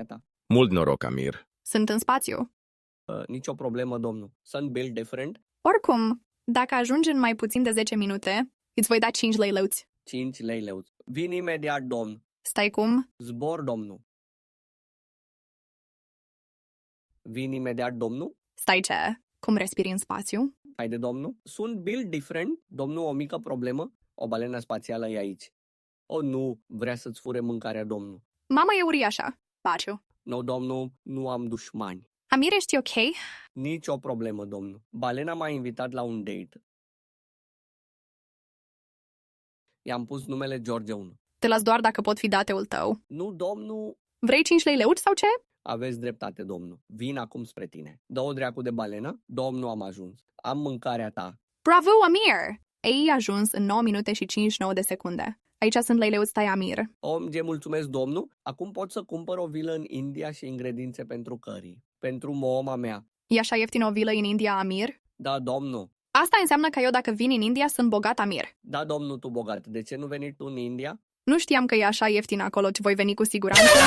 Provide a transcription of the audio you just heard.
dumneata? Mult noroc, Amir. Sunt în spațiu. Nicio problemă, domnul. Sunt built different. Oricum, dacă ajungi în mai puțin de 10 minute, îți voi da 5 lei leuți. 5 lei leuți. Vin imediat, domn. Stai cum? Zbor, domnul. Vin imediat, domnul. Stai ce? Cum respiri în spațiu? Haide, domnul. Sunt built different. Domnul, o mică problemă. O balenă spațială e aici. Oh, nu. Vrea să-ți fure mâncarea, domnul. Mama e uriașă. Baciu. Nu, domnul. Nu am dușmani. Amir, ești ok? Nicio problemă, domnul. Balena m-a invitat la un date. I-am pus numele George 1. Te las doar dacă pot fi dateul tău. Nu, domnul. Vrei 5 lei leuți sau ce? Aveți dreptate, domnul. Vin acum spre tine. Dă-o dracu de balenă. Domnul, am ajuns. Am mâncarea ta. Bravo, Amir! Ei ajuns în 9 minute și 59 de secunde. Aici sunt lei leuți tai, Amir. OMG, mulțumesc, domnul. Acum pot să cumpăr o vilă în India și ingrediențe pentru curry. Pentru moma mea. E așa ieftin o vilă în India, Amir? Da, domnul. Asta înseamnă că eu dacă vin în India sunt bogat, Amir. Da, domnul, tu bogat. De ce nu veni tu în India? Nu știam că e așa ieftin acolo, ci voi veni cu siguranță.